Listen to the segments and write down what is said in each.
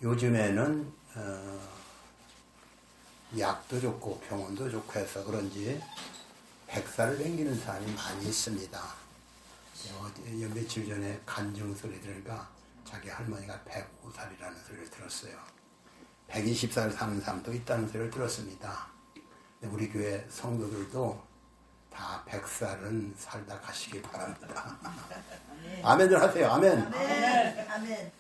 요즘에는 약도 좋고 병원도 좋고 해서 그런지 100살을 넘기는 사람이 많이 있습니다. 며칠 전에 간증 소리 들으니까 자기 할머니가 105살이라는 소리를 들었어요. 120살 사는 사람도 있다는 소리를 들었습니다. 우리 교회 성도들도 다 100살은 살다 가시기 바랍니다. 아멘들 하세요. 아멘. 아멘. 아멘.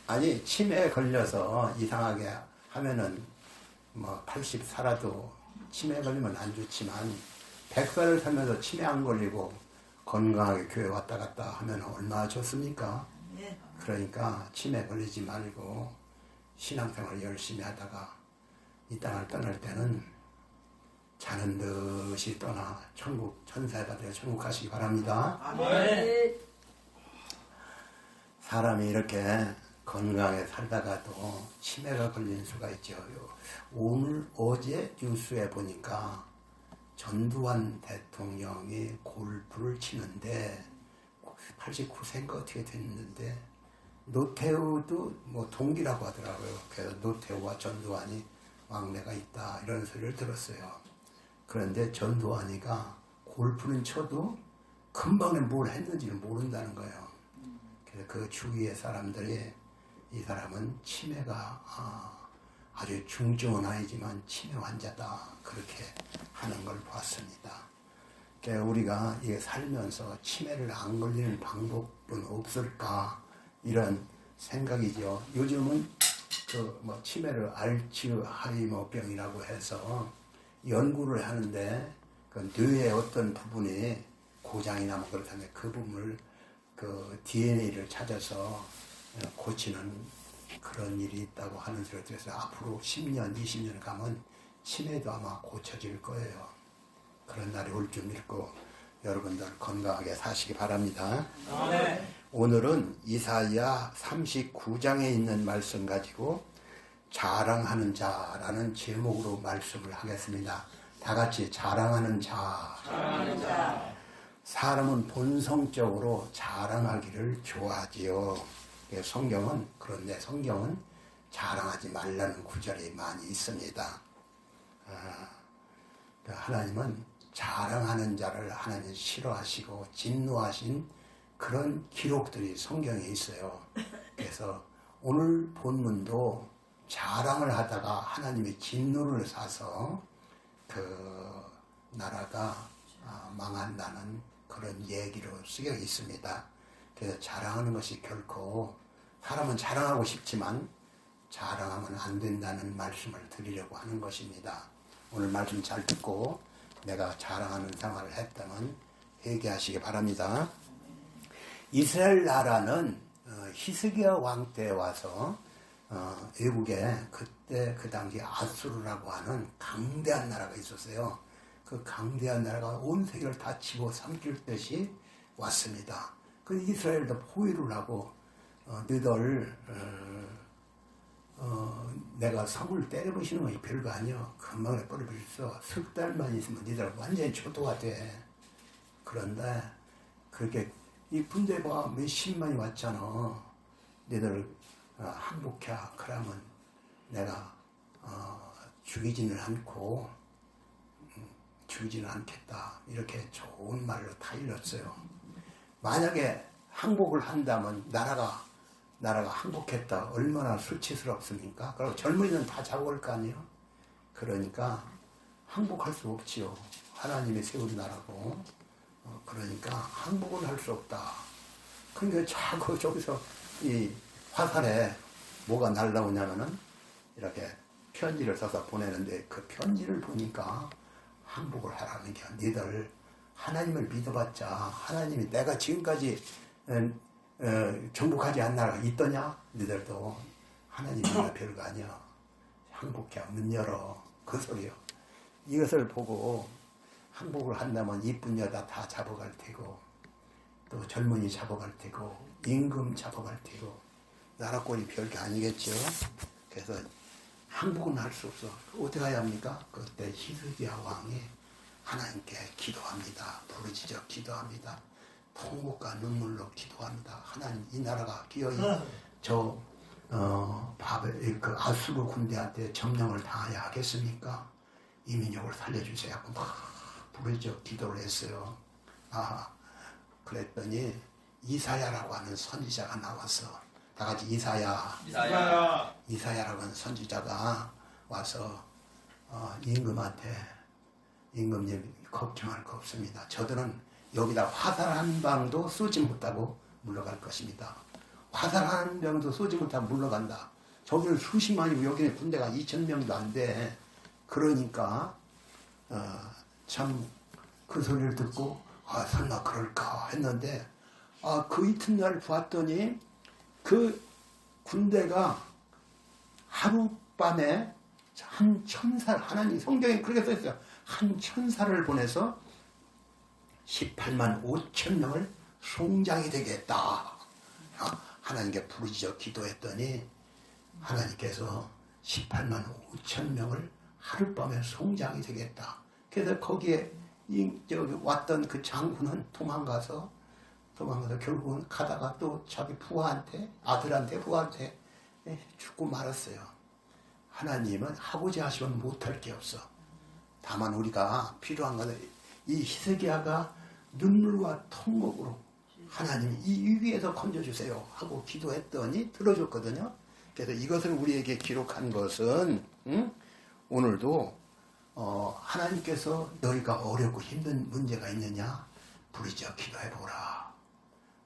아니 치매에 걸려서 이상하게 하면은 뭐 80 살아도 치매에 걸리면 안 좋지만 100살을 살면서 치매 안 걸리고 건강하게 교회 왔다 갔다 하면 얼마나 좋습니까? 그러니까 치매 걸리지 말고 신앙생활 열심히 하다가 이 땅을 떠날 때는 자는 듯이 떠나 천국 천사의 받들어 천국 가시기 바랍니다. 아멘. 사람이 이렇게 건강하게 살다가도 치매가 걸릴 수가 있죠. 어제 뉴스에 보니까 전두환 대통령이 골프를 치는데 89세인가 어떻게 됐는데 노태우도 뭐 동기라고 하더라고요. 그래서 노태우와 전두환이 왕래가 있다 이런 소리를 들었어요. 그런데 전두환이가 골프는 쳐도 금방에 뭘 했는지는 모른다는 거예요. 그래서 그 주위의 사람들이 이 사람은 치매가 아주 중증은 아니지만 치매 환자다 그렇게 하는 걸 봤습니다. 그러니까 우리가 이게 살면서 치매를 안 걸리는 방법은 없을까 이런 생각이죠. 요즘은 그 뭐 치매를 알츠하이머병이라고 해서 연구를 하는데 그 뇌의 어떤 부분이 고장이 나면 그렇다면 그 부분을 그 DNA를 찾아서 고치는 그런 일이 있다고 하는 소리를 들어서 앞으로 10년, 20년 가면 치매도 아마 고쳐질 거예요. 그런 날이 올 줄 믿고 여러분들 건강하게 사시기 바랍니다. 네. 오늘은 이사야 39장에 있는 말씀 가지고 자랑하는 자라는 제목으로 말씀을 하겠습니다. 다 같이 자랑하는 자. 자랑하는 자. 사람은 본성적으로 자랑하기를 좋아하지요. 성경은 그런데 성경은 자랑하지 말라는 구절이 많이 있습니다. 하나님은 자랑하는 자를 하나님 싫어하시고 진노하신 그런 기록들이 성경에 있어요. 그래서 오늘 본문도 자랑을 하다가 하나님의 진노를 사서 그 나라가 망한다는 그런 얘기로 쓰여 있습니다. 그래서 자랑하는 것이 결코 사람은 자랑하고 싶지만 자랑하면 안 된다는 말씀을 드리려고 하는 것입니다. 오늘 말씀 잘 듣고 내가 자랑하는 생활을 했다면 회개하시기 바랍니다. 이스라엘 나라는 히스기야 왕 때 와서 외국에 그때 그 당시 아수르라고 하는 강대한 나라가 있었어요. 그 강대한 나라가 온 세계를 다 집어삼킬 듯이 왔습니다. 그 이스라엘도 포위를 하고 너희들 내가 성을 때려부시는 것이 별거 아니야. 금방 버려버릴 수 있어. 석 달만 있으면 너희들 완전히 초토가 돼. 그런데 그렇게 이 군대가 몇십만이 왔잖아. 너희들 항복해. 그러면 내가 죽이지는 않고 죽이지는 않겠다. 이렇게 좋은 말로 타일렀어요. 만약에 항복을 한다면 나라가 항복했다. 얼마나 수치스럽습니까? 그리고 젊은이는 다 잡아올 거 아니에요? 그러니까 항복할 수 없지요. 하나님이 세운 나라고. 그러니까 항복은 할 수 없다. 그러니까 자꾸 저기서 이 화살에 뭐가 날라오냐면은 이렇게 편지를 써서 보내는데 그 편지를 보니까 항복을 하라는 게 너희들 하나님을 믿어봤자 하나님이 내가 지금까지 정복하지 않은 나라가 있더냐? 너희들도 하나님이나 별거 아니야. 항복해. 문 열어. 그 소리요. 이것을 보고 항복을 한다면 이쁜 여자 다 잡아갈 테고 또 젊은이 잡아갈 테고 임금 잡아갈 테고 나라꼴이 별게 아니겠죠. 그래서 항복은 할 수 없어. 어떻게 해야 합니까? 그때 히스기야 왕이 하나님께 기도합니다. 부르짖어 기도합니다. 통곡과 눈물로 기도합니다. 하나님 이 나라가 기어이 저 바벨 그 아수르 군대한테 점령을 당하야 하겠습니까? 이 민족을 살려주세요 하고 막 부르짖어 기도를 했어요. 그랬더니 이사야라고 하는 선지자가 나와서 다 같이 이사야라고 하는 선지자가 와서 임금님 걱정할 거 없습니다. 저들은 여기다 화살 한 방도 쏘지 못하고 물러갈 것입니다. 화살 한 방도 쏘지 못하고 물러간다. 저기는 수십만이고 여기는 군대가 2,000명도 안 돼. 그러니까 참 그 소리를 듣고 설마 그럴까 했는데 그 이튿날 봤더니 그 군대가 하룻밤에 한 천사, 하나님 성경에 그렇게 써있어요. 한 천사를 보내서 18만 5천 명을 송장이 되게 했다. 하나님께 부르짖어 기도했더니 하나님께서 18만 5천 명을 하룻밤에 송장이 되게 했다. 그래서 거기에 저기 왔던 그 장군은 도망가서 결국은 가다가 또 자기 아들한테 부하한테 죽고 말았어요. 하나님은 하고자 하시면 못할 게 없어. 다만 우리가 필요한 것은 이 히스기야가 눈물과 통곡으로 하나님 이 위기에서 건져주세요 하고 기도했더니 들어줬거든요. 그래서 이것을 우리에게 기록한 것은 오늘도 하나님께서 너희가 어렵고 힘든 문제가 있느냐 부르짖어 기도해보라.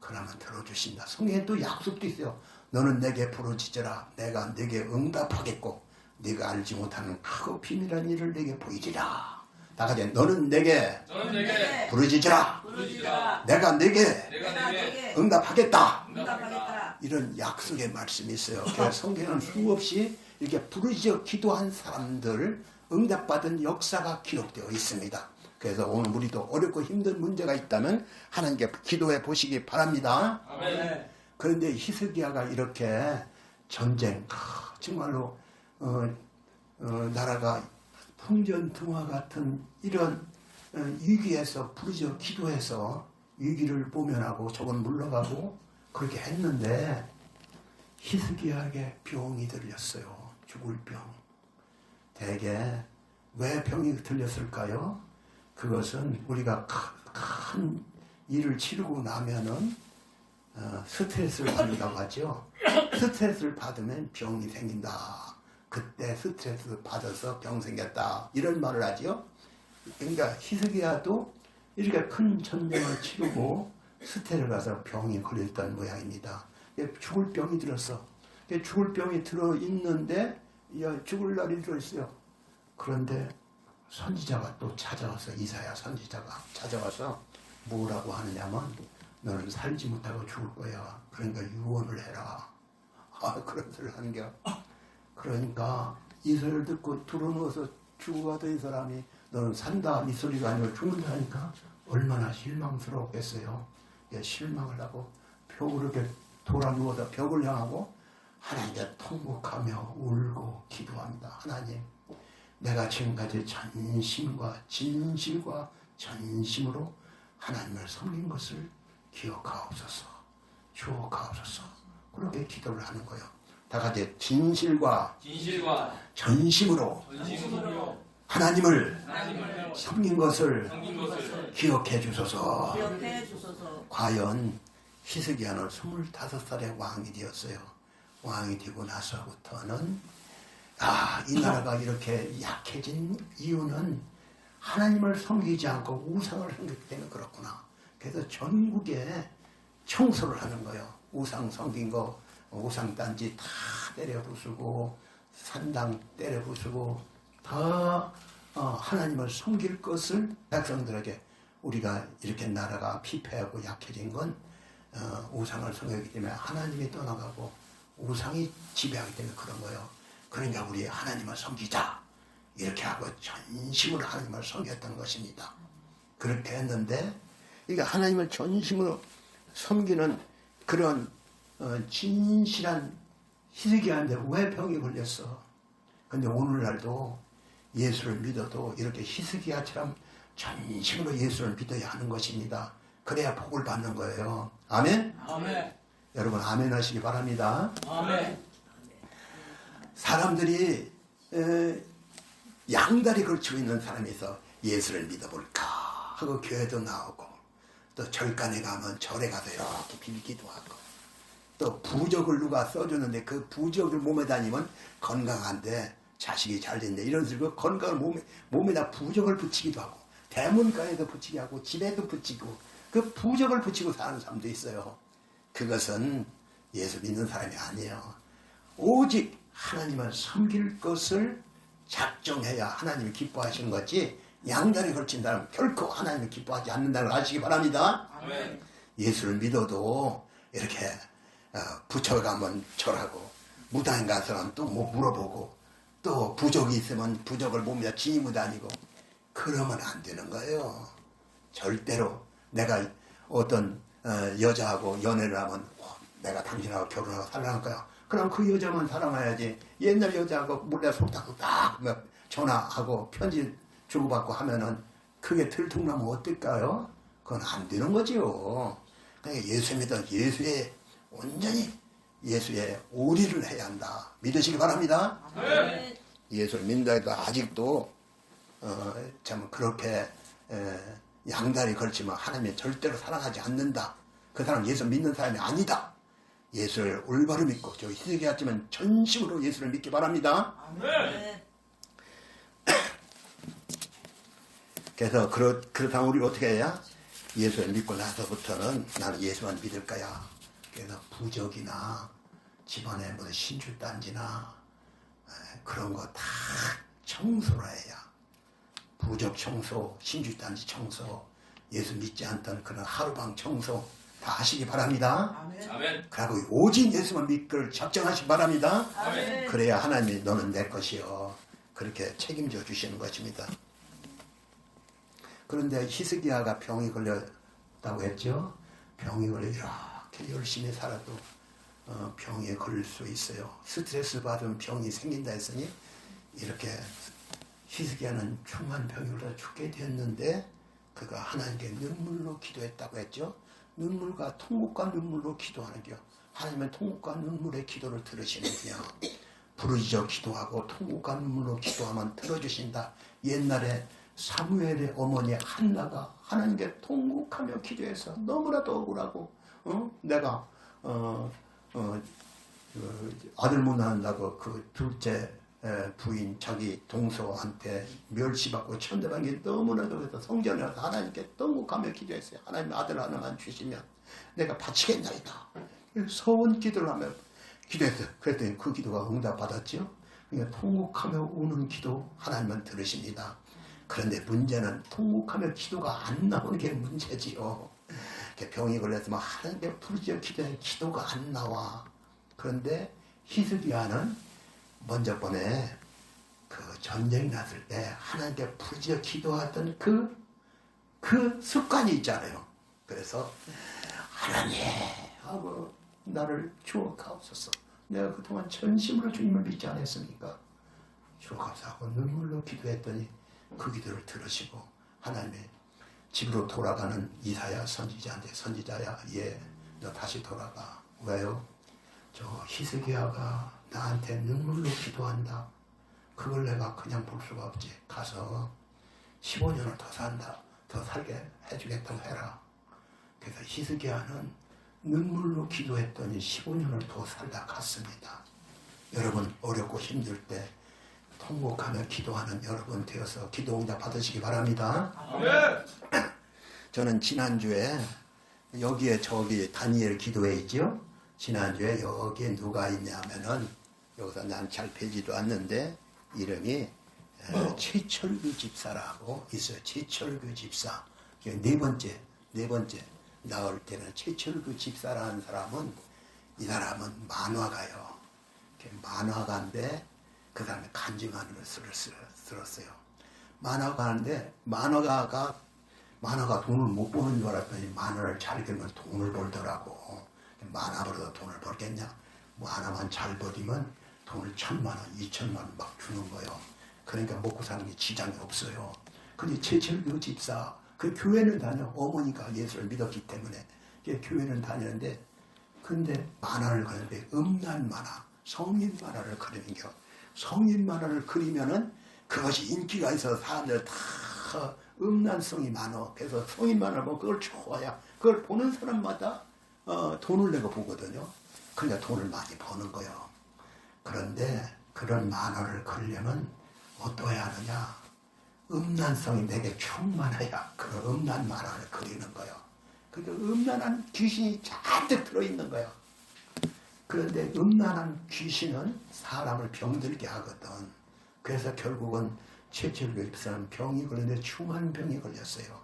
그러면 들어주신다. 성경에 또 약속도 있어요. 너는 내게 부르짖으라. 내가 내게 응답하겠고 네가 알지 못하는 크고 비밀한 일을 내게 보이리라. 다 같이 너는 내게 부르짖으라. 내가 내게 응답하겠다. 이런 약속의 말씀이 있어요. 그래서 성경에는 수없이 이렇게 부르짖어 기도한 사람들 응답받은 역사가 기록되어 있습니다. 그래서 오늘 우리도 어렵고 힘든 문제가 있다면 하나님께 기도해 보시기 바랍니다. 아멘. 그런데 히스기야가 이렇게 전쟁, 정말로 나라가 풍전등화 같은 이런 위기에서 부르짖어 기도해서 위기를 모면하고 저건 물러가고 그렇게 했는데 히스기야에게 병이 들렸어요. 죽을 병. 대개 왜 병이 들렸을까요? 그것은 우리가 큰 일을 치르고 나면은 스트레스를 받는다고 하죠. 스트레스를 받으면 병이 생긴다. 그때 스트레스 받아서 병 생겼다. 이런 말을 하죠. 그러니까 히스기야도 이렇게 큰 전쟁을 치르고 스테를 가서 병이 걸렸던 모양입니다. 죽을 병이 들었어. 죽을 병이 들어있는데 죽을 날이 들어있어요. 그런데 선지자가 또 찾아와서 이사야 선지자가 찾아와서 뭐라고 하느냐면 너는 살지 못하고 죽을 거야. 그러니까 유언을 해라. 그런 소리를 하는 게 그러니까 이 소리를 듣고 들어누워서 죽어가던 이 사람이 너는 산다 이 소리가 아니고 죽는다니까 얼마나 실망스러웠겠어요. 실망을 하고 벽으로 이렇게 돌아 누워서 벽을 향하고 하나님께 통곡하며 울고 기도합니다. 하나님, 내가 지금까지 전심과 진실과 전심으로 하나님을 섬긴 것을 기억하옵소서, 주옵소서. 그렇게 기도를 하는 거예요. 다 같이 진실과 전심으로 하나님을 섬긴 것을 기억해 주소서. 과연 히스기야는 25살의 왕이 되었어요. 왕이 되고 나서부터는 이 나라가 이렇게 약해진 이유는 하나님을 섬기지 않고 우상을 섬기기 때문에 그렇구나. 그래서 전국에 청소를 하는 거예요. 우상 섬긴 거, 우상 단지 다 때려 부수고 산당 때려 부수고 다 하나님을 섬길 것을 백성들에게 우리가 이렇게 나라가 피폐하고 약해진 건 우상을 섬기기 때문에 하나님이 떠나가고 우상이 지배하기 때문에 그런 거예요. 그러니까 우리 하나님을 섬기자 이렇게 하고 전심으로 하나님을 섬겼던 것입니다. 그렇게 했는데 이게 하나님을 전심으로 섬기는 그런 진실한 히스기야인데 왜 병이 걸렸어? 근데 오늘날도 예수를 믿어도 이렇게 히스기야처럼 전심으로 예수를 믿어야 하는 것입니다. 그래야 복을 받는 거예요. 아멘? 아멘. 여러분 아멘 하시기 바랍니다. 아멘. 사람들이 양다리 걸치고 있는 사람이 있어 예수를 믿어볼까 하고 교회도 나오고 또 절간에 가면 절에 가서 이렇게 빌기도 하고 또 부적을 누가 써주는데 그 부적을 몸에 다니면 건강한데 자식이 잘 된대 이런 식으로 건강을 몸에다 부적을 붙이기도 하고 대문간에도 붙이게 하고 집에도 붙이고 그 부적을 붙이고 사는 사람도 있어요. 그것은 예수 믿는 사람이 아니에요. 오직 하나님을 섬길 것을 작정해야 하나님이 기뻐하시는 거지 양다리 걸친 사람 결코 하나님이 기뻐하지 않는다는 걸 아시기 바랍니다. 아멘. 예수를 믿어도 이렇게 부처가면 절하고 무당에 가서는 또 뭐 물어보고 또 부적이 있으면 부적을 몸에다 지니고 다니고 그러면 안 되는 거예요. 절대로 내가 어떤 여자하고 연애를 하면 내가 당신하고 결혼하고 살아갈 거야. 그럼 그 여자만 사랑해야지. 옛날 여자하고 몰래 속닥속닥 전화하고 편지 주고받고 하면은 그게 들통나면 어떨까요? 그건 안 되는 거지요. 그러니까 예수 믿어 예수의 온전히 예수의 오리를 해야 한다. 믿으시기 바랍니다. 아멘. 예수를 믿는다 해도 아직도 참 그렇게 양다리 걸치면 하나님이 절대로 사랑하지 않는다. 그 사람 예수 믿는 사람이 아니다. 예수를 올바로 믿고 저 희생이 같지만 전심으로 예수를 믿기 바랍니다. 아멘. 그래서 그렇다면 우리 어떻게 해야? 예수를 믿고 나서부터는 나는 예수만 믿을 거야. 그래서 부적이나 집안에 무슨 신주단지나 그런 거 다 청소를 해야 부적 청소, 신주단지 청소, 예수 믿지 않던 그런 하루방 청소 다 하시기 바랍니다. 아멘. 아멘. 그리고 오직 예수만 믿기를 작정하시기 바랍니다. 아멘. 그래야 하나님이 너는 내 것이요 그렇게 책임져 주시는 것입니다. 그런데 히스기야가 병이 걸렸다고 했죠. 병이 걸려 이렇게 열심히 살아도 병에 걸릴 수 있어요. 스트레스 받으면 병이 생긴다 했으니 이렇게 히스기야는 중한 병이 걸려 죽게 되었는데 그가 하나님께 눈물로 기도했다고 했죠. 눈물과 통곡과 눈물로 기도하는 겨. 하나님은 통곡과 눈물의 기도를 들으시는데요. 부르짖어 기도하고 통곡과 눈물로 기도하면 들어주신다. 옛날에 사무엘의 어머니 한나가 하나님께 통곡하며 기도해서 너무나도 억울하고 내가 아들 못 낳는다고 그 둘째 부인 자기 동서한테 멸시받고 천대받은 게 너무나도 그래서 성전에 가서 하나님께 통곡하며 기도했어요. 하나님 아들 하나만 주시면 내가 바치겠나이다. 서원 기도를 하며 기도했어요. 그랬더니 그 기도가 응답받았죠. 그러니까 통곡하며 우는 기도 하나님은 들으십니다. 그런데 문제는 통곡하며 기도가 안 나오는 게 문제지요. 병이 걸렸으면 하나님께 부르짖어 기도해 기도가 안 나와. 그런데 히스기야는 먼저 번에 그 전쟁이 났을 때 하나님께 부르짖어 기도했던 그 습관이 있잖아요. 그래서 하나님 하고 나를 주옥하옵소서. 내가 그동안 전심으로 주님을 믿지 않았습니까? 주옥하옵소서 하고 눈물로 기도했더니 그 기도를 들으시고 하나님의 집으로 돌아가는 이사야 선지자한테 선지자야 너 다시 돌아가. 왜요? 저 히스기야가 나한테 눈물로 기도한다. 그걸 내가 그냥 볼 수가 없지. 가서 15년을 더 산다. 더 살게 해주겠다고 해라. 그래서 히스기야는 눈물로 기도했더니 15년을 더 살다 갔습니다. 여러분 어렵고 힘들 때 통곡하며 기도하는 여러분 되어서 기도 응답 받으시기 바랍니다. 아멘. 저는 지난주에 여기에 저기 다니엘 기도회 있죠. 지난주에 여기에 누가 있냐면은 여기서 난 잘 뵈지도 않는데 이름이 최철규 집사라고 있어요. 최철규 집사. 네 번째 나올 때는 최철규 집사라는 사람은 이 사람은 만화가요. 만화가인데 그 사람이 간증하는 것을 들었어요. 만화가인데 만화가 돈을 못 버는 줄 알았더니 만화를 잘 그리면 돈을 벌더라고. 만화보다 돈을 벌겠냐? 만화만 잘 버리면 돈을 1,000만 원, 2,000만 원 막 주는 거예요. 그러니까 먹고 사는 게 지장이 없어요. 근데 최철규 집사 그 교회는 다녀. 어머니가 예수를 믿었기 때문에 교회는 다니는데 근데 만화를 그리는데 음란 만화, 성인 만화를 그리는 겨. 성인 만화를 그리면은 그것이 인기가 있어서 사람들 다 음란성이 많아. 그래서 성인 만화를 보면 그걸 좋아야 그걸 보는 사람마다 돈을 내고 보거든요. 그러니까 돈을 많이 버는 거예요. 그런데 그런 만화를 그리려면 어떠해야 하느냐? 음란성이 내게 충만해야 그런 음란 만화를 그리는 거예요. 그러니까 음란한 귀신이 잔뜩 들어있는 거예요. 그런데 음란한 귀신은 사람을 병들게 하거든. 그래서 결국은 최철규 집사는 병이 걸렸는데 중한 병이 걸렸어요.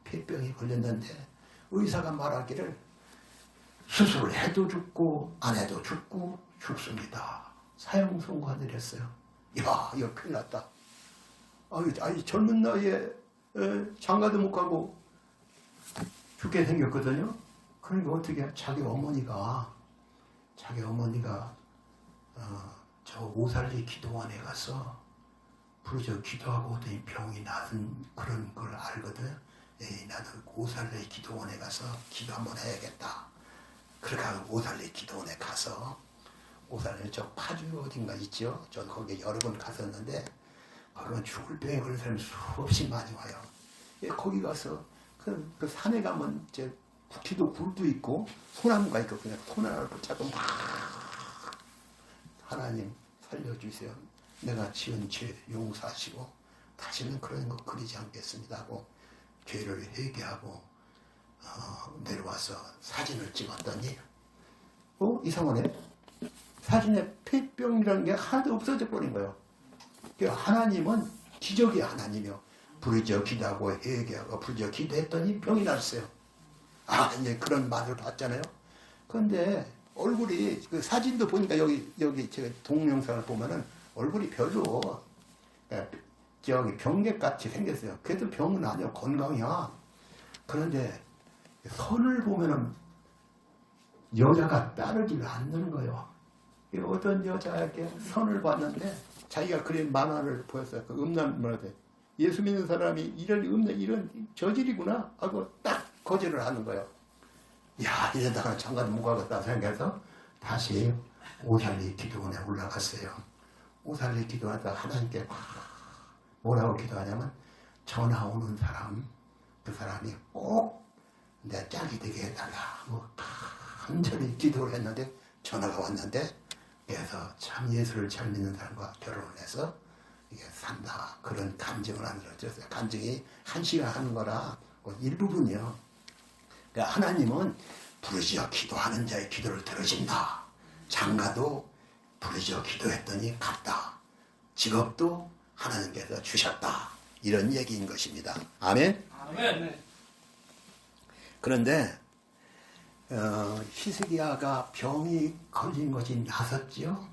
폐병이 걸렸는데 의사가 말하기를 수술을 해도 죽고 안 해도 죽고 죽습니다. 사형 선고하더랬어요. 야, 이거 큰일 났다. 아니 젊은 나이에 장가도 못 가고 죽게 생겼거든요. 그러니까 어떻게 자기 어머니가 저 오살리 기도원에 가서 부르짖어 기도하고 오더니 병이 나은 그런 걸 알거든. 나도 오살리 기도원에 가서 기도 한번 해야겠다. 그렇게 하고 오살리 기도원에 가서 오살리 저 파주 어딘가 있죠. 저 거기에 여러 번 갔었는데 거기는 죽을 병에 걸린 사람이 수없이 많이 와요. 거기 가서 그 산에 가면 이제 기도 굴도 있고 소나무가 있고 그냥 소나무를 붙잡고 막 하나님 살려주세요. 내가 지은 죄 용서하시고 다시는 그런 거 그리지 않겠습니다 하고 죄를 회개하고 내려와서 사진을 찍었더니 이상하네. 사진에 폐병이라는 게 하나도 없어져 버린 거예요. 그러니까 하나님은 기적의 하나님이요. 부르짖어 기도하고 회개하고 부르짖어 기도했더니 병이 났어요. 이제 그런 말을 봤잖아요. 그런데 얼굴이 그 사진도 보니까 여기 제가 동영상을 보면은 얼굴이 별로 저기 병객같이 생겼어요. 그래도 병은 아니야. 건강이야. 그런데 선을 보면은 여자가 따르질 않는 거예요. 어떤 여자에게 선을 봤는데 자기가 그린 만화를 보였어요. 그 음란 만화인데 예수 믿는 사람이 이런 저질이구나 하고 딱 거절을 하는 거예요. 야, 이러다가 장가도 못 가겠다 생각해서 다시 오살리 기도원에 올라갔어요. 오살리 기도하다 하나님께 뭐라고 기도하냐면 전화 오는 사람, 그 사람이 꼭 내 짝이 되게 해달라. 간절히 기도를 했는데 전화가 왔는데 그래서 참 예수를 잘 믿는 사람과 결혼을 해서 이게 산다. 그런 간증을 만들어줬어요. 간증이 1시간 하는 거라 일부분이요. 그러니까 하나님은 부르짖어 기도하는 자의 기도를 들으신다. 장가도 부르짖어 기도했더니 갔다. 직업도 하나님께서 주셨다. 이런 얘기인 것입니다. 아멘? 아멘. 그런데 히스기야가 병이 걸린 것이 나섰지요.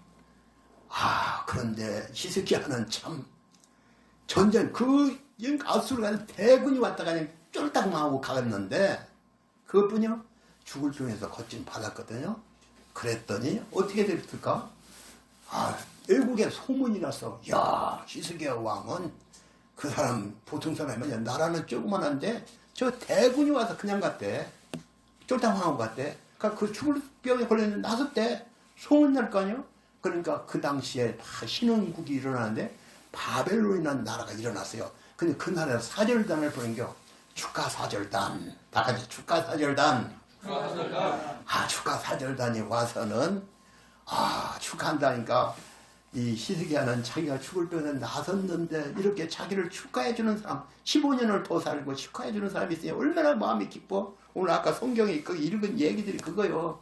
그런데 히스기야는 참 전전 아수르 가는 대군이 왔다가 그냥 쫄딱 망하고 가갔는데 그것뿐이요. 죽을 병에서 거침 받았거든요. 그랬더니 어떻게 됐을까? 외국에 소문이 났어. 야, 히스기야 왕은 그 사람 보통 사람이 아니야. 나라는 조그만한데 저 대군이 와서 그냥 갔대. 쫄딱 망하고 갔대. 그러니까 그 죽을 병에 걸렸는데 나섰대. 소문 날 거 아니요? 그러니까 그 당시에 신흥국이 일어나는데 바벨론이라는 나라가 일어났어요. 근데 그 나라에 사절단을 보낸겨. 축하사절단. 다 같이 축하사절단. 축하사절단이 와서는 축하한다니까 이 히스기야는 자기가 죽을 병에 나섰는데 이렇게 자기를 축하해주는 사람 15년을 더 살고 축하해주는 사람이 있으니 얼마나 마음이 기뻐. 오늘 아까 성경에 읽은 얘기들이 그거요.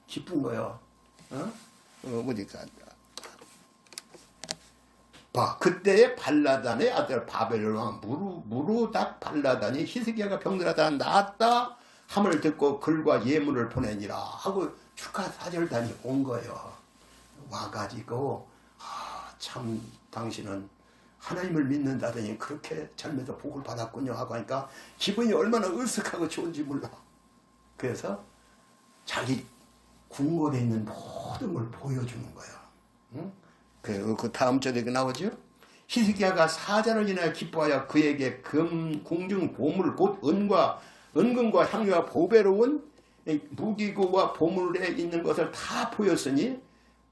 기쁜 거요. 그때의 발라단의 아들 바벨론 왕 무르닥 발라단이 히스기야가 병들하다 나았다 함을 듣고 글과 예물을 보내니라 하고 축하사절단이 온 거예요. 와가지고 참 당신은 하나님을 믿는다더니 그렇게 젊어서 복을 받았군요 하고 하니까 기분이 얼마나 으쓱하고 좋은지 몰라. 그래서 자기 궁궐에 있는 모든 걸 보여주는 거예요. 응? 그 다음 절에 나오죠. 히스기야가 4잔을 인하여 기뻐하여 그에게 궁중 보물 곧 은금과 향유와 보배로운 무기고와 보물에 있는 것을 다 보였으니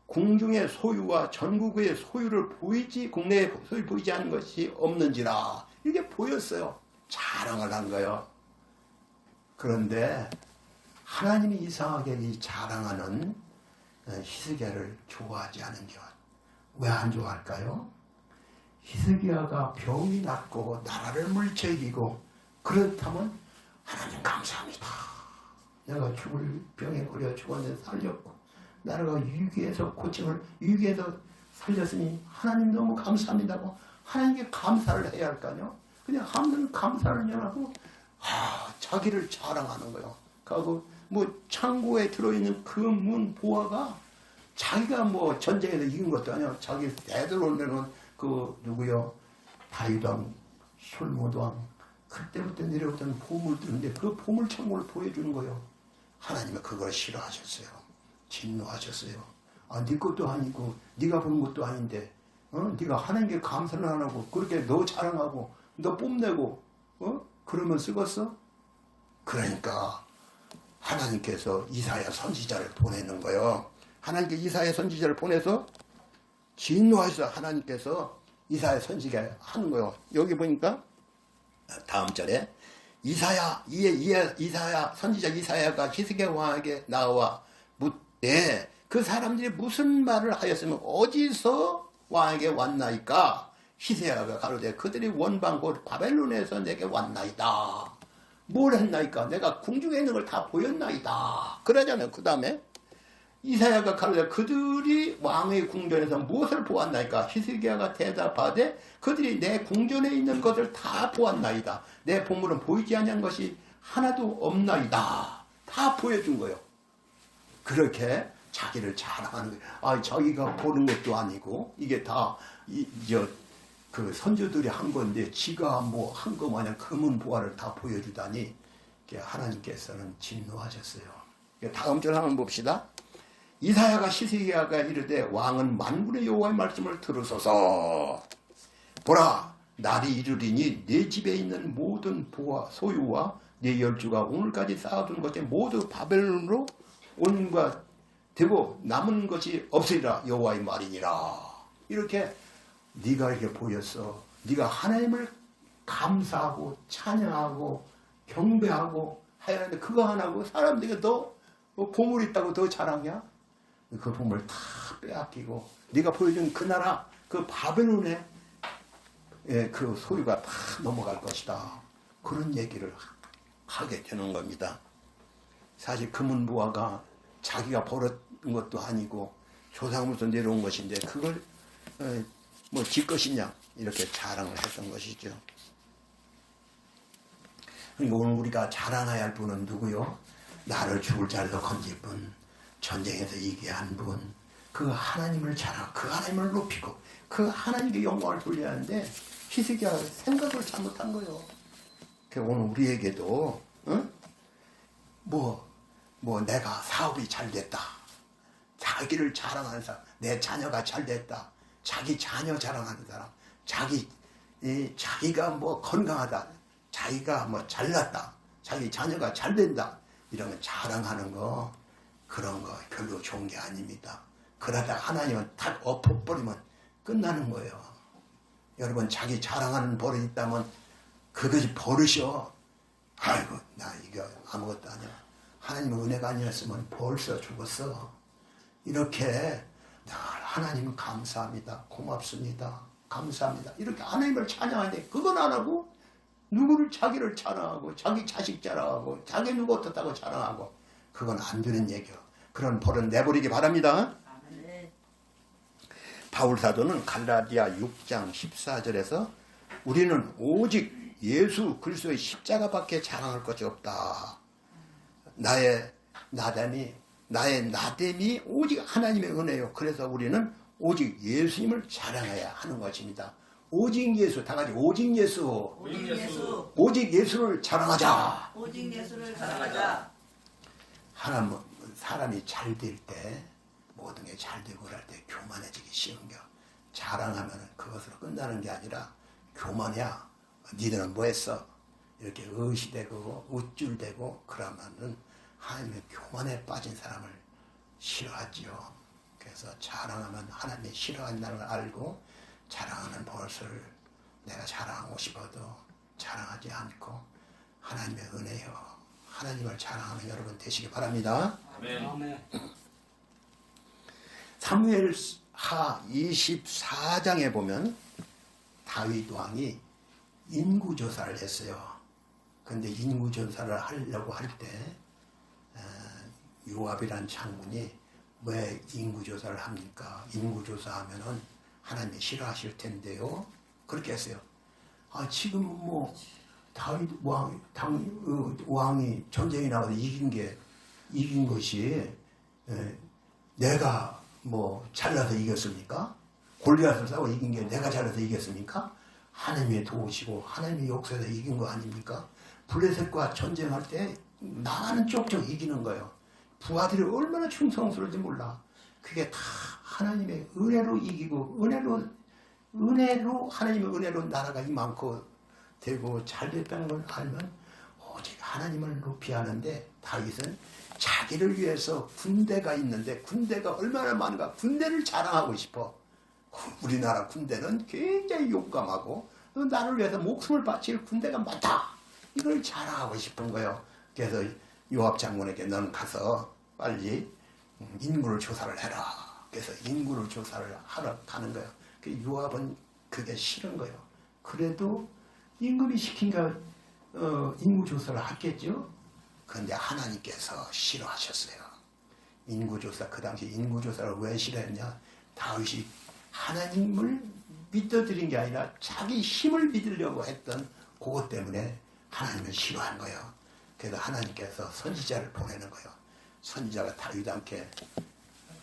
궁중의 소유와 전국의 소유를 보이지 국내의 소유 보이지 않는 것이 없는지라 이게 보였어요. 자랑을 한 거예요. 그런데 하나님이 이상하게 이 자랑하는 히스기야를 좋아하지 않은 것. 왜 안 좋아할까요? 히스기야가 병이 낫고 나라를 물리쳐 이기고 그렇다면 하나님 감사합니다. 내가 죽을 병에 걸려 죽었는데 살렸고 나라가 위기에서 위기에서 살렸으니 하나님 너무 감사합니다고 하나님께 감사를 해야 할까요? 그냥 하는 감사를 안 하고 자기를 자랑하는 거예요. 그리고 창고에 들어있는 그 문 보화가 자기가 전쟁에서 이긴 것도 아니야. 자기 되돌아오면은 누구요? 다윗왕, 솔로몬왕 그때부터 내려오던 보물들인데 그 보물 창고를 보여주는 거예요. 하나님은 그걸 싫어하셨어요. 진노하셨어요. 네 것도 아니고 네가 본 것도 아닌데 네가 하나님께 감사를 안 하고 그렇게 너 자랑하고 너 뽐내고 그러면 쓰겠어? 그러니까 하나님께서 이사야 선지자를 보내는 거예요. 하나님께 이사야 선지자를 보내서 진노하셔서 하나님께서 이사야 선지자 하는 거예요. 여기 보니까 다음 절에 이사야 선지자 이사야가 히스기야 왕에게 나와 묻되 그 사람들이 무슨 말을 하였으면 어디서 왕에게 왔나이까? 히스기야가 가로되 그들이 원방 곧 바벨론에서 내게 왔나이다. 뭘 했나이까? 내가 궁중에 있는 걸 다 보였나이다. 그러잖아요. 그 다음에 이사야가 가로되 그들이 왕의 궁전에서 무엇을 보았나이까? 히스기야가 대답하되 그들이 내 궁전에 있는 것을 다 보았나이다. 내 보물은 보이지 아니한 것이 하나도 없나이다. 다 보여준 거예요. 그렇게 자기를 자랑하는 거예요. 자기가 보는 것도 아니고 이게 다 그 선조들이 한 건데 지가 한 거 마냥 금은 보화를 다 보여주다니 하나님께서는 진노하셨어요. 다음 절 한번 봅시다. 이사야가 히스기야가 이르되 왕은 만군의 여호와의 말씀을 들으소서. 보라 날이 이르리니 네 집에 있는 모든 보화 소유와 네 열주가 오늘까지 쌓아둔 것이 모두 바벨론으로 온과 되고 남은 것이 없으리라 여호와의 말이니라. 이렇게 네가 이렇게 보였어. 네가 하나님을 감사하고 찬양하고 경배하고 해야 하는데 그거 안 하고 사람들에게 너 보물 있다고 더 자랑이야? 그 보물 다 빼앗기고 네가 보여준 그 나라 그 바벨론의 그 소유가 다 넘어갈 것이다. 그런 얘기를 하게 되는 겁니다. 사실 금은보화가 자기가 벌었던 것도 아니고 조상으로부터 내려온 것인데 그걸 지 것이냐 이렇게 자랑을 했던 것이죠. 그러니까 오늘 우리가 자랑해야 할 분은 누구요? 나를 죽을 자리로 건질 분, 전쟁에서 이기게 한 분, 그 하나님을 자랑, 그 하나님을 높이고 그 하나님께 영광을 돌려야 하는데 히스기야 생각을 잘못한 거예요. 오늘 우리에게도 내가 사업이 잘 됐다, 자기를 자랑하는 사람, 내 자녀가 잘 됐다, 자기 자녀 자랑하는 사람, 자기가 건강하다, 자기가 잘났다, 자기 자녀가 잘 된다, 이런 자랑하는 거, 그런 거 별로 좋은 게 아닙니다. 그러다 하나님은 딱 엎어버리면 끝나는 거예요. 여러분 자기 자랑하는 버릇이 있다면 그것이 버릇이요. 아이고 나 이거 아무것도 아니야. 하나님의 은혜가 아니었으면 벌써 죽었어. 이렇게 늘 하나님 감사합니다. 고맙습니다. 감사합니다. 이렇게 하나님을 찬양하는데 그건 안 하고 누구를 자기를 자랑하고 자기 자식 자랑하고 자기 누구 어떻다고 자랑하고 그건 안 되는 얘기요. 그런 버릇 내버리기 바랍니다. 바울 사도는 갈라디아 6장 14절에서 우리는 오직 예수 그리스도의 십자가밖에 자랑할 것이 없다. 나의 나됨이 오직 하나님의 은혜요. 그래서 우리는 오직 예수님을 자랑해야 하는 것입니다. 오직 예수, 다 같이 오직 예수. 오직 예수. 오직 예수를 자랑하자. 오직 예수를 자랑하자. 사람이 잘 될 때, 모든 게 잘 되고 그럴 때 교만해지기 쉬운겨. 자랑하면 그것으로 끝나는 게 아니라 교만이야. 니들은 뭐 했어? 이렇게 의시되고 우쭐대고 그러면은 하나님의 교만에 빠진 사람을 싫어하지요. 그래서 자랑하면 하나님이 싫어한다는 걸 알고 자랑하는 버릇을 내가 자랑하고 싶어도 자랑하지 않고 하나님의 은혜요 하나님을 자랑하는 여러분 되시기 바랍니다. 아멘. 사무엘하 24장에 보면 다윗 왕이 인구조사를 했어요. 근데 인구조사를 하려고 할 때 요압이란 장군이 왜 인구조사를 합니까? 인구조사하면은 하나님이 싫어하실 텐데요. 그렇게 했어요. 지금 뭐 다윗 왕이 전쟁에 나가서 이긴 것이 내가 뭐 잘나서 이겼습니까? 골리앗을 싸워 이긴 게 내가 잘나서 이겼습니까? 하나님이 도우시고 하나님이 역사에서 이긴 거 아닙니까? 블레셋과 전쟁할 때 나는 쪽쪽 이기는 거예요. 부하들이 얼마나 충성스러운지 몰라. 그게 다 하나님의 은혜로 이기고 은혜로 하나님의 은혜로 나라가 이만큼 되고 잘 됐다는 걸 알면 오직 하나님을 높이 하는데 다윗은 자기를 위해서 군대가 있는데 군대가 얼마나 많은가 군대를 자랑하고 싶어. 우리나라 군대는 굉장히 용감하고 나를 위해서 목숨을 바칠 군대가 많다. 이걸 자랑하고 싶은 거예요. 그래서 요압 장군에게 너는 가서 빨리 인구를 조사를 해라. 그래서 인구를 조사를 하러 가는 거예요. 요압은 그게 싫은 거예요. 그래도 임금이 시키니까 인구 조사를 하겠죠. 그런데 하나님께서 싫어하셨어요. 인구조사, 그 당시 인구조사를 왜 싫어했냐? 다윗이 하나님을 믿어드린 게 아니라 자기 힘을 믿으려고 했던 그것 때문에 하나님을 싫어한 거예요. 그래서 하나님께서 선지자를 보내는 거예요. 선지자가 다윗한테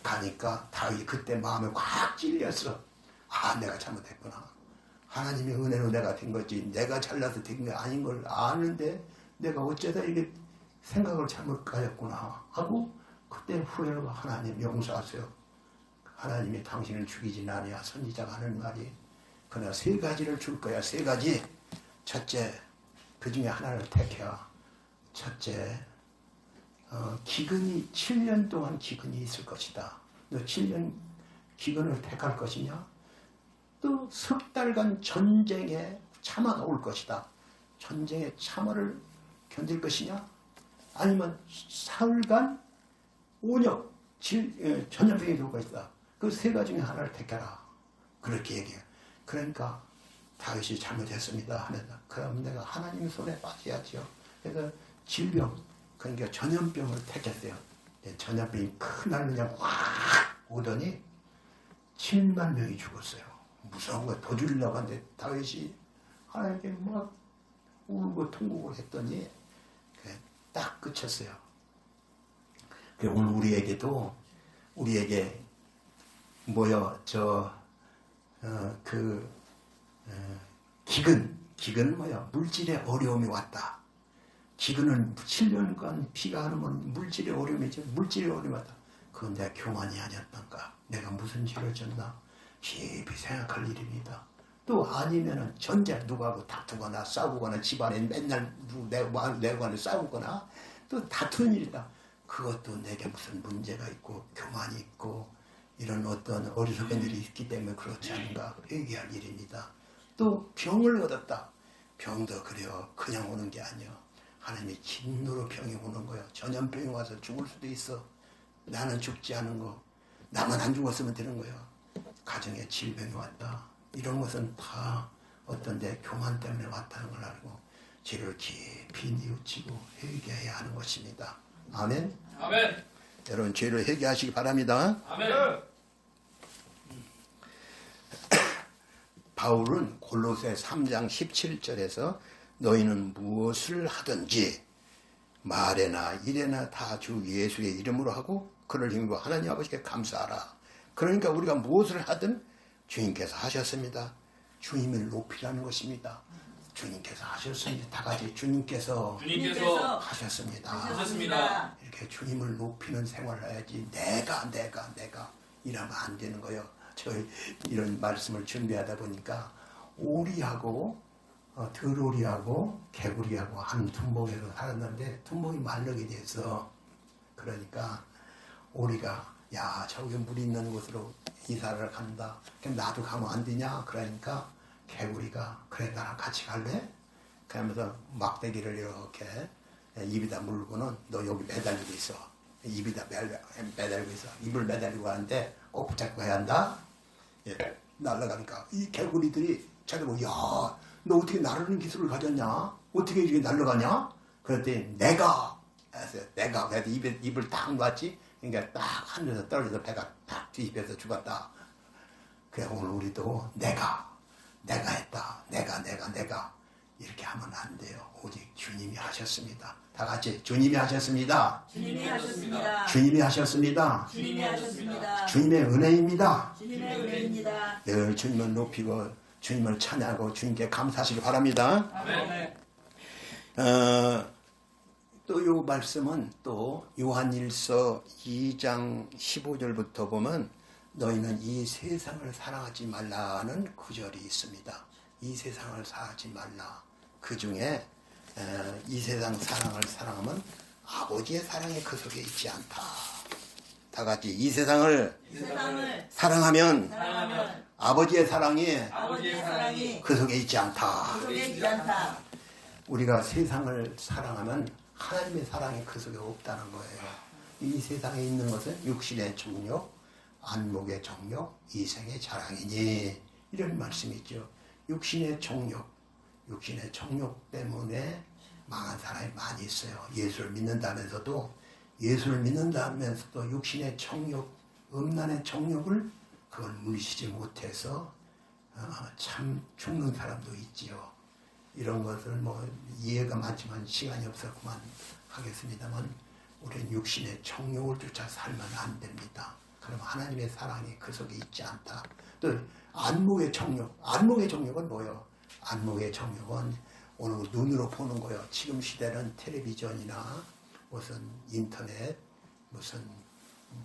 가니까 다윗이 그때 마음에 확 찔렸어. 내가 잘못했구나. 하나님의 은혜로 내가 된 거지 내가 잘나서 된 게 아닌 걸 아는데 내가 어쩌다 이게 생각을 잘못 가졌구나 하고 그때 후회로 하나님 용서하세요. 하나님이 당신을 죽이지는 아니야. 선지자가 하는 말이 그러나 3가지를 줄 거야. 3가지. 첫째, 그 중에 하나를 택해야. 첫째, 기근이 7년 동안 기근이 있을 것이다. 너 7년 기근을 택할 것이냐? 또 석 달간 전쟁에 참화가 올 것이다. 전쟁의 참화를 견딜 것이냐? 아니면 사흘간 온역, 전염병이 올 것이다. 그 3가지 중에 하나를 택해라. 그렇게 얘기해요. 그러니까 다윗이 잘못했습니다. 하면서 그럼 내가 하나님 손에 빠져야지요. 그래서 질병, 그러니까 전염병을 택했어요. 전염병이 그날 그냥 확 오더니 7만 명이 죽었어요. 무서운 거 더 죽이려고 하는데 다윗이 하나님께 막 울고 통곡을 했더니 딱 그쳤어요. 오늘 우리에게 기근은 뭐야? 물질의 어려움이 왔다. 기근은 7년간 비가 안 오면 물질의 어려움이죠. 물질의 어려움이 왔다. 그건 내가 교만이 아니었던가? 내가 무슨 죄를 졌나? 깊이 생각할 일입니다. 또 아니면은 전쟁 누구하고 다투거나 싸우거나 집안에 맨날 내관에 싸우거나 또 다투는 일이다. 그것도 내게 무슨 문제가 있고 교만이 있고 이런 어떤 어리석은 일이 있기 때문에 그렇지 않은가 회개할 일입니다. 또 병을 얻었다. 병도 그래요. 그냥 오는 게 아니에요. 하나님이 진노로 병이 오는 거예요. 전염병이 와서 죽을 수도 있어. 나는 죽지 않은 거. 나만 안 죽었으면 되는 거예요. 가정에 질병이 왔다. 이런 것은 다 어떤 내 교만 때문에 왔다는 걸 알고 죄를 깊이 뉘우치고 회개해야 하는 것입니다. 아멘. 아멘. 여러분 죄를 회개하시기 바랍니다. 아멘. 바울은 골로새 3장 17절에서 너희는 무엇을 하든지 말에나 일에나 다 주 예수의 이름으로 하고 그를 힘입어 하나님 아버지께 감사하라. 그러니까 우리가 무엇을 하든 주님께서 하셨습니다. 주님을 높이라는 것입니다. 주님께서 하셨습니다. 다 같이 주님께서 하셨습니다. 이렇게 주님을 높이는 생활을 해야지 내가 이러면 안 되는 거예요. 저희 이런 말씀을 준비하다 보니까 오리하고 들오리하고 개구리하고 한 둔봉에서 살았는데 둔봉이 말르게 돼서 그러니까 오리가 야 저기 물 있는 곳으로 이사를 간다. 그럼 나도 가면 안 되냐? 그러니까 개구리가 그래 나랑 같이 갈래? 그러면서 막대기를 이렇게 입에다 물고는 너 여기 매달리고 있어. 입에다 매달리고 있어. 입을 매달리고 하는데 꼭 붙잡고 가야 한다. 예, 날아가니까 이 개구리들이 쳐다보고 야 너 어떻게 나르는 기술을 가졌냐? 어떻게 이렇게 날아가냐? 그랬더니 내가 했어요. 내가 그래서 입을 딱 놨지. 그러니까 딱 하늘에서 떨어져서 배가 딱 뒤집혀서 죽었다. 그래 오늘 우리도 내가 했다. 내가 이렇게 하면 안 돼요. 오직 주님이 하셨습니다. 다 같이 주님이 하셨습니다. 주님이 하셨습니다. 주님이 하셨습니다. 주님이 하셨습니다. 주님의 은혜입니다. 주님의 은혜입니다. 늘 주님을 높이고 주님을 찬양하고 주님께 감사하시기 바랍니다. 아멘. 또 요 말씀은 또 요한일서 2장 15절부터 보면 너희는 이 세상을 사랑하지 말라는 구절이 있습니다. 이 세상을 사랑하지 말라. 그 중에 이 세상 사랑을 사랑하면 아버지의 사랑이 그 속에 있지 않다. 다 같이 이 세상을 사랑하면 아버지의 사랑이 그 속에 있지 않다. 우리가 세상을 사랑하면 하나님의 사랑이 그 속에 없다는 거예요. 이 세상에 있는 것은 육신의 정욕, 안목의 정욕, 이생의 자랑이니 이런 말씀이죠. 육신의 정욕 때문에 망한 사람이 많이 있어요. 예수를 믿는다면서도 육신의 정욕, 음란의 정욕을 그걸 물리치지 못해서 참 죽는 사람도 있지요. 이런 것을 뭐 이해가 많지만 시간이 없어서 그만 하겠습니다만 우리는 육신의 정욕을 쫓아 살면 안 됩니다. 그럼 하나님의 사랑이 그 속에 있지 않다. 또 안목의 정욕은 뭐예요? 안목의 정욕은 오늘 눈으로 보는 거예요. 지금 시대는 텔레비전이나 무슨 인터넷 무슨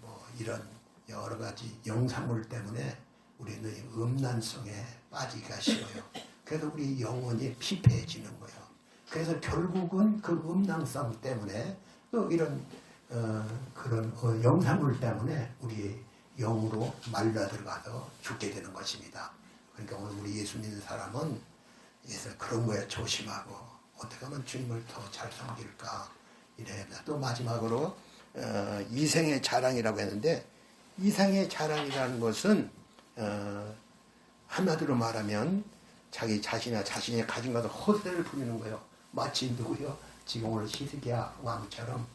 뭐 이런 여러 가지 영상물 때문에 우리는 음란성에 빠지기가 쉬워요. 그래서 우리 영혼이 피폐해지는 거예요. 그래서 결국은 그 음란성 때문에 또 이런 그런 영상물 때문에 우리 영으로 말라 들어가서 죽게 되는 것입니다. 그러니까 오늘 우리 예수 믿는 사람은 그래서 그런 거에 조심하고 어떻게 하면 주님을 더 잘 섬길까 이래야 합니다. 또 마지막으로 이생의 자랑이라고 했는데 이생의 자랑이라는 것은 한마디로 말하면 자기 자신이 가진 것을 허세를 부리는 거예요. 마치 누구요? 지금 오늘 히스기야 왕처럼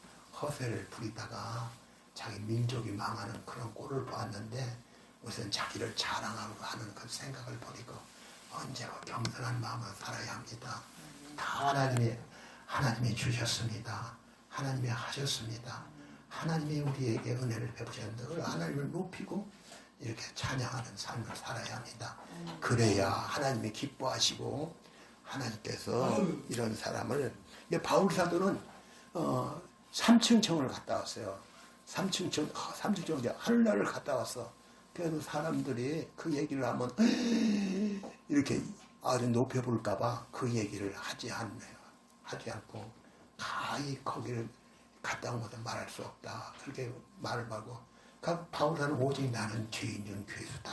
허세를 부리다가 자기 민족이 망하는 그런 꼴을 보았는데 우선 자기를 자랑하고 하는 그 생각을 버리고 언제나 겸손한 마음으로 살아야 합니다. 다 하나님이 주셨습니다. 하나님이 하셨습니다. 하나님이 우리에게 은혜를 베푸셨는데 하나님을 높이고 이렇게 찬양하는 삶을 살아야 합니다. 그래야 하나님이 기뻐하시고 하나님께서 이런 사람을 바울 사도는 3층 청을 갔다 왔어요. 3층 청 하늘나라를 갔다 왔어. 그래도 사람들이 그 얘기를 하면 이렇게 아주 높여볼까봐 그 얘기를 하지 않네요. 하지 않고 가히 거기를 갔다 온 것은 말할 수 없다. 그렇게 말을 하고 바울은 오직 나는 죄인 중 괴수다.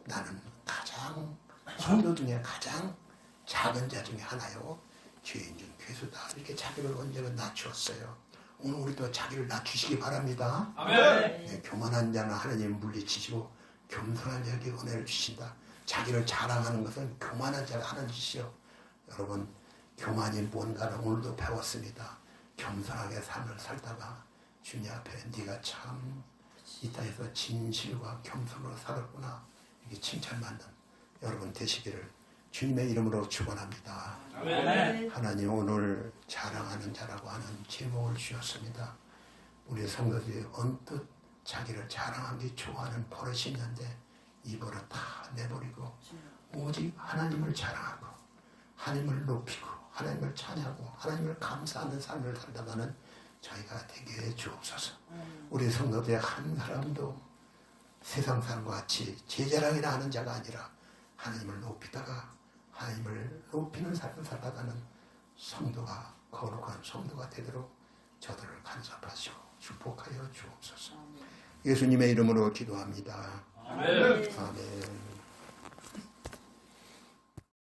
나는 성도 중에 가장 작은 자 중에 하나요. 죄인 중 괴수다. 이렇게 자기를 언제나 낮추었어요. 오늘 우리도 자기를 낮추시기 바랍니다. 아멘. 네, 교만한 자는 하나님 물리치시고 겸손한 자에게 은혜를 주신다. 자기를 자랑하는 것은 교만한 자가 하는 짓이요. 여러분 교만이 뭔가를 오늘도 배웠습니다. 겸손하게 삶을 살다가 주님 앞에 네가 참 이 땅에서 진실과 겸손으로 살았구나 이렇게 칭찬받는 여러분 되시기를 주님의 이름으로 축원합니다. 아멘. 하나님 오늘 자랑하는 자라고 하는 제목을 주셨습니다. 우리 성도들이 언뜻 자기를 자랑하기 좋아하는 버릇이 있는데 이 버릇 다 내버리고 오직 하나님을 자랑하고 하나님을 높이고 하나님을 찬양하고 하나님을 감사하는 삶을 살다가는 저희가 되게 해 주옵소서. 우리 성도들의 한 사람도 세상 사람과 같이 제 자랑이나 하는 자가 아니라 하나님을 높이다가 하나님을 높이는 삶을 살다가는 성도가 거룩한 성도가 되도록 저들을 간섭하시고 축복하여 주옵소서. 예수님의 이름으로 기도합니다. 아멘. 아멘.